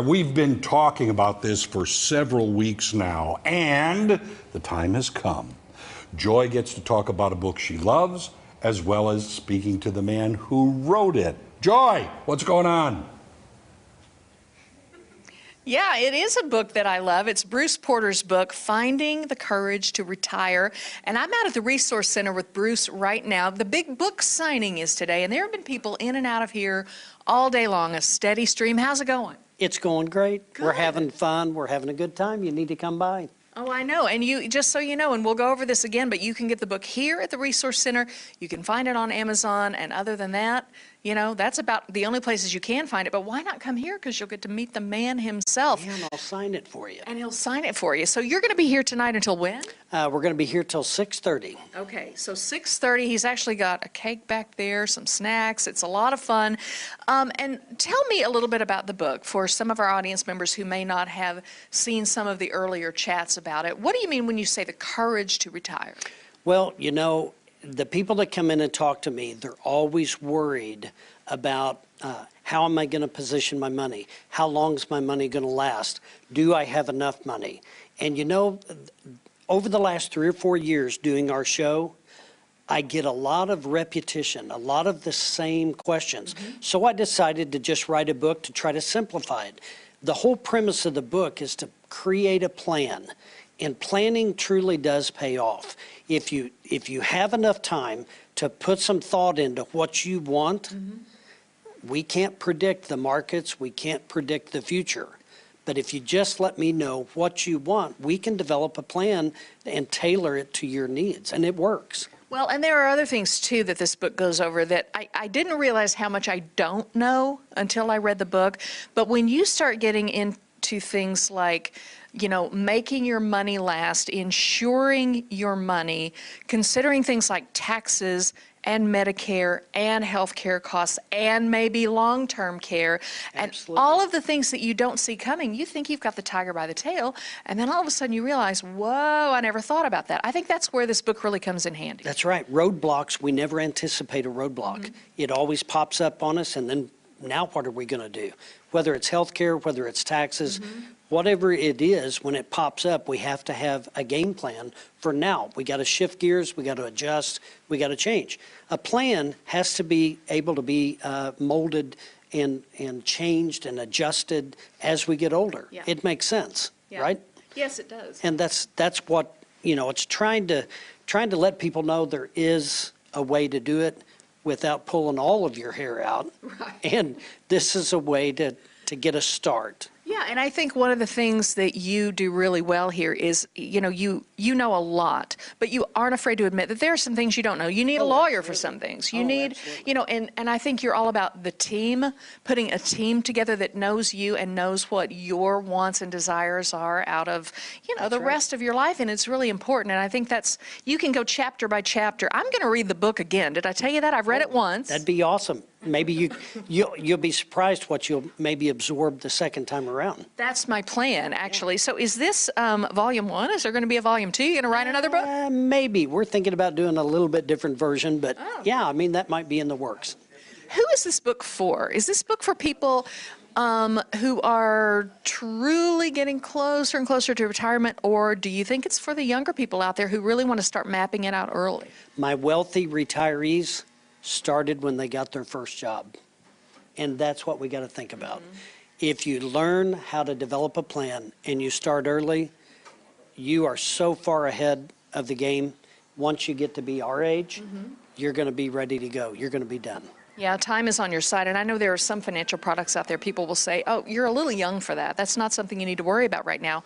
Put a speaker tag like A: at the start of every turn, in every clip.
A: We've been talking about this for several weeks now, and the time has come. Joy gets to talk about a book she loves, as well as speaking to the man who wrote it. Joy, what's going on?
B: Yeah, it is a book that I love. It's Bruce Porter's book, Finding the Courage to Retire. And I'm out at the Resource Center with Bruce right now. The big book signing is today, and there have been people in and out of here all day long, a steady stream. How's it going?
C: It's going great.
B: Good.
C: We're having fun. We're having a good time. You need to come by.
B: Oh, I know. And you, just so you know, and we'll go over this again, but you can get the book here at the Resource Center. You can find it on Amazon. And other than that, you know, that's about the only places you can find it. But why not come here? Because you'll get to meet the man himself.
C: And I'll sign it for you.
B: And he'll sign it for you. So you're going to be here tonight until when?
C: We're going to be here till 6:30.
B: Okay, so 6:30. He's actually got a cake back there, some snacks. It's a lot of fun. And tell me a little bit about the book for some of our audience members who may not have seen some of the earlier chats about it. What do you mean when you say the courage to retire?
C: Well, you know, the people that come in and talk to me, they're always worried about how am I going to position my money? How long is my money going to last? Do I have enough money? And you know, over the last 3 or 4 years doing our show, I get a lot of repetition, a lot of the same questions. So I decided to just write a book to try to simplify it. The whole premise of the book is to create a plan. And planning truly does pay off. If you have enough time to put some thought into what you want, we can't predict the markets, we can't predict the future. But if you just let me know what you want, we can develop a plan and tailor it to your needs, and it works.
B: Well, and there are other things, too, that this book goes over that I didn't realize how much I don't know until I read the book. But when you start getting into things like, you know, making your money last, insuring your money, considering things like taxes and Medicare and health care costs and maybe long-term care and all of the things that you don't see coming, you think you've got the tiger by the tail, and then all of a sudden you realize, whoa, I never thought about that. I think that's where this book really comes in handy.
C: That's right. Roadblocks, we never anticipate a roadblock. It always pops up on us, and then now what are we going to do? Whether it's health care, whether it's taxes, whatever it is, when it pops up, we have to have a game plan for now. We got to shift gears, we got to adjust, we got to change. A plan has to be able to be molded and changed and adjusted as we get older.
B: Yeah.
C: It makes sense, right?
B: Yes, it does.
C: And that's what, you know, it's trying to let people know there is a way to do it without pulling all of your hair out.
B: Right.
C: And this is a way to get a start.
B: Yeah, and I think one of the things that you do really well here is, you know, you know a lot, but you aren't afraid to admit that there are some things you don't know. You need a lawyer for some things. You need, you know, and I think you're all about the team, putting a team together that knows you and knows what your wants and desires are out of, you know, the rest of your life, and it's really important. And I think that's, you can go chapter by chapter. I'm going to read the book again. Did I tell you that? I've read it once.
C: That'd be awesome. Maybe you'll be surprised what you'll maybe absorb the second time around.
B: That's my plan, actually. So is this volume 1? Is there going to be a volume 2? You going to write another book?
C: Maybe. We're thinking about doing a little bit different version, but yeah, I mean, that might be in the works.
B: Who is this book for? Is this book for people who are truly getting closer and closer to retirement, or do you think it's for the younger people out there who really want to start mapping it out early?
C: My wealthy retirees started when they got their first job. And that's what we got to think about. If you learn how to develop a plan and you start early, you are so far ahead of the game. Once you get to be our age, you're going to be ready to go. You're going to be done.
B: Yeah, time is on your side. And I know there are some financial products out there people will say, oh, you're a little young for that. That's not something you need to worry about right now.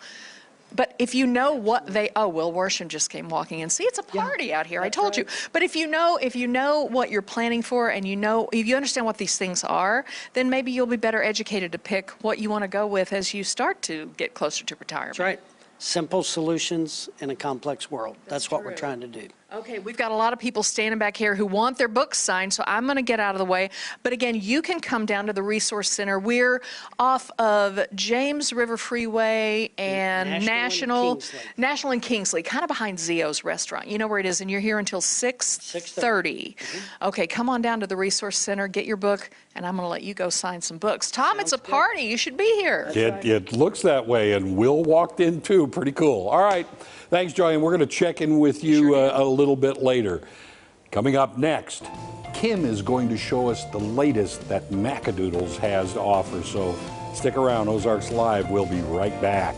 B: But if you know what they, oh, Will Worsham just came walking in. See, it's a party out here. I told you. But if you know what you're planning for, and if you understand what these things are, then maybe you'll be better educated to pick what you want to go with as you start to get closer to retirement.
C: That's right. Simple solutions in a complex world. That's what we're trying to do.
B: Okay, we've got a lot of people standing back here who want their books signed, so I'm going to get out of the way. But again, you can come down to the Resource Center. We're off of James River Freeway and National and Kingsley, kind of behind Zio's restaurant. You know where it is, and you're here until 6:30. Okay, come on down to the Resource Center, get your book, and I'm going to let you go sign some books. Tom, it's a party. You should be here.
A: It looks that way, and Will walked in too. Pretty cool. All right. Thanks, Joy, and we're going to check in with you a little bit later. Coming up next, Kim is going to show us the latest that Macadoodles has to offer, so stick around. Ozarks Live will be right back.